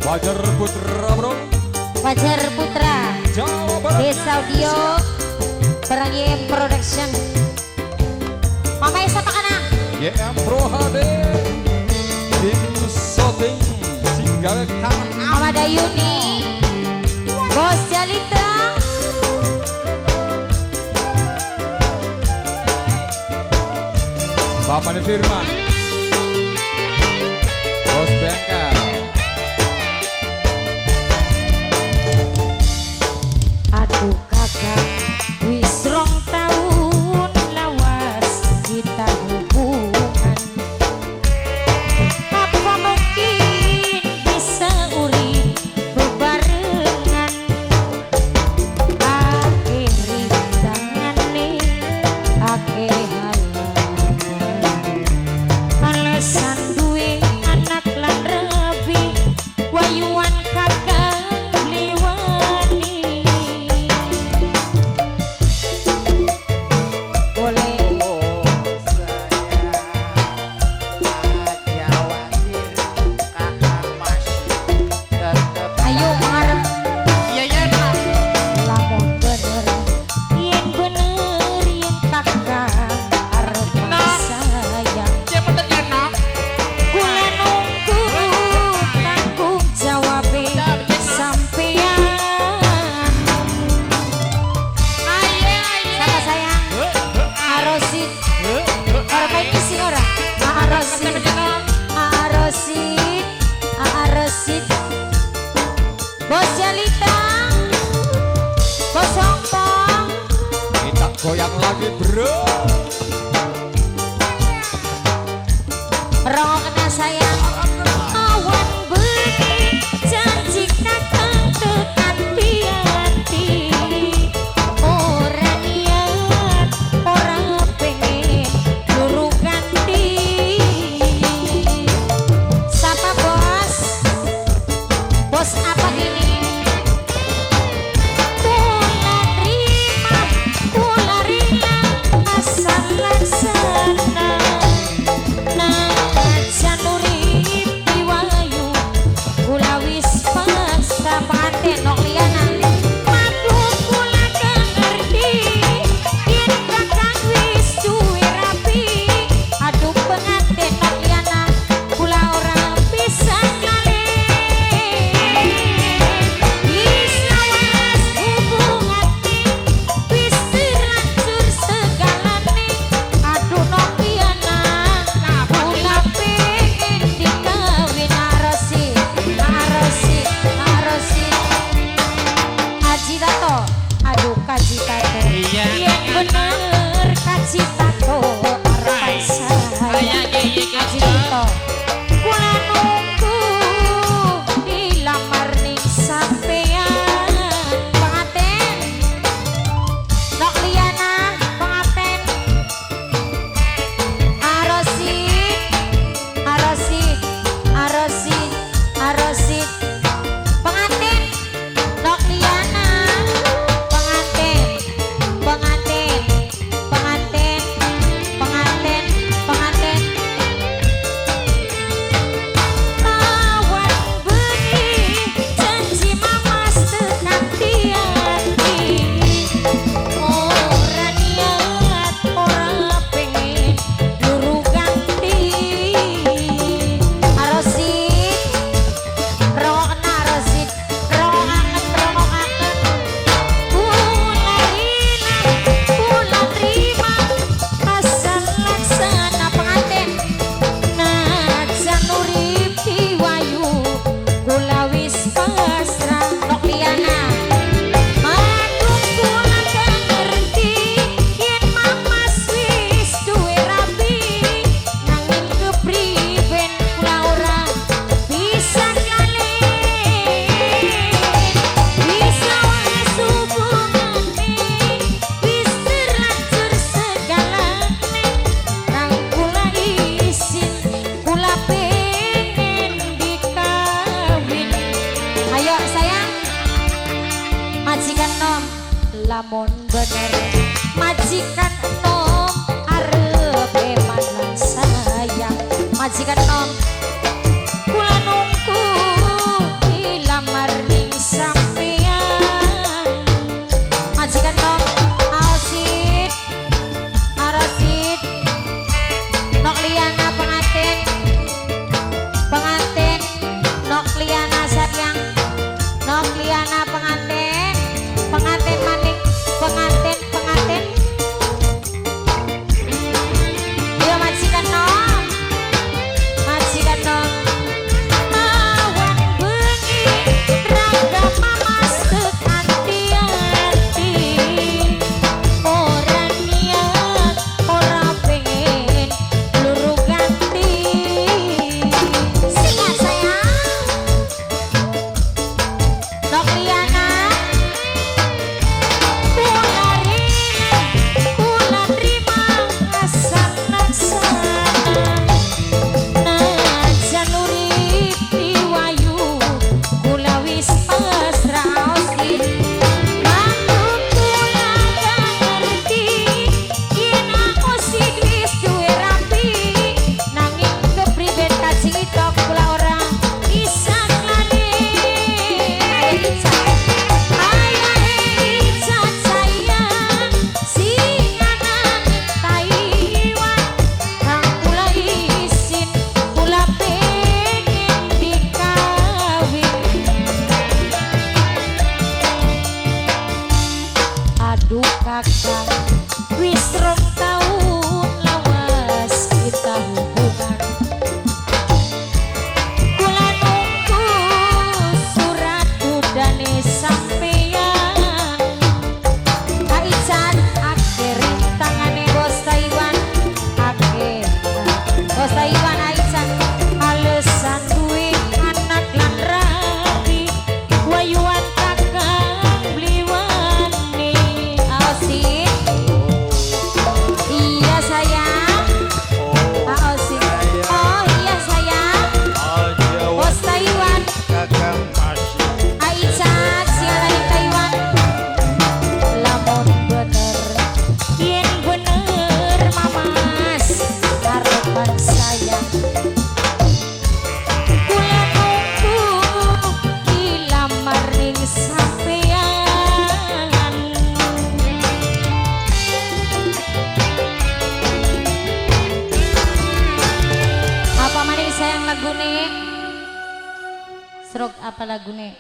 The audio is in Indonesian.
Fajar Putra bro. Fajar Putra Jawa Barat. Desa Audio Perangiem Production. Mama Esa Pakana YM Pro HD. Tim Shooting Singgah Tangan. Mama Dayuni Bos Jalita Bapak Firman. Bos Bengkel. Aduh kakak wis rong tahun lawas kita hubungan. Apa mungkin bisa urip bebarengan? Akeh rintangane, akeh halangan. Alasan duwe anak lan rabi, wayuan kakak liwani. Boleh ayo ngarep lamun bener yen bener yen kakak arep sayang kula nunggu tanggung jawab sampeyan. Sama sayang Arosid orang main isi ora Arosid Arosid Arosid Bos Jalita Bos Hongkong Kita goyang lagi bro. Rong kena sayang awan beri janji kakang tekan hati. Ora niat ora pengen luru ganti. Sapa bos? Bos apa ini? Kula rela asal laksana. Najan urip piwayu kula wis pasrah panten nok liyana. Maklum kula ngerti yen kakang wis duwe rapi. Aduh penganten nok liyana kula ora bisa nyale. Wis lawas hubungane wis terlanjur segalane. Aduh nok liyana kula pengen dikawin Arosid Arosid Arosid Aji Tato. Aduh Kaji Tato yen bener Kaji Tato arep sayang Aji Tato kula nunggu dilamar ning sampeyan. Penganten nok liyana penganten Arosid Arosid Arosid Arosid penganten nok liyana penganten penganten penganten penganten penganten lawan beri janji mamas tekan hati. Ora niat ora pengen luru ganti. Arosid rongokna Arosid rongokaken kula terima asal laksana. Penganten najan urip piwayu kula wis pasrah nok liyana. Maklum kula ngerti yen mamas wis duwe rapi. Nanging kepriben kula ora bisa nyale. Wis lawas hubungane wis terlanjur segalane. Nang kula isin kula pengen dikawin. Ayo sayang majikan nom lamun bener majikan nom arep eman sayang majikan nom kula nunggu lagune.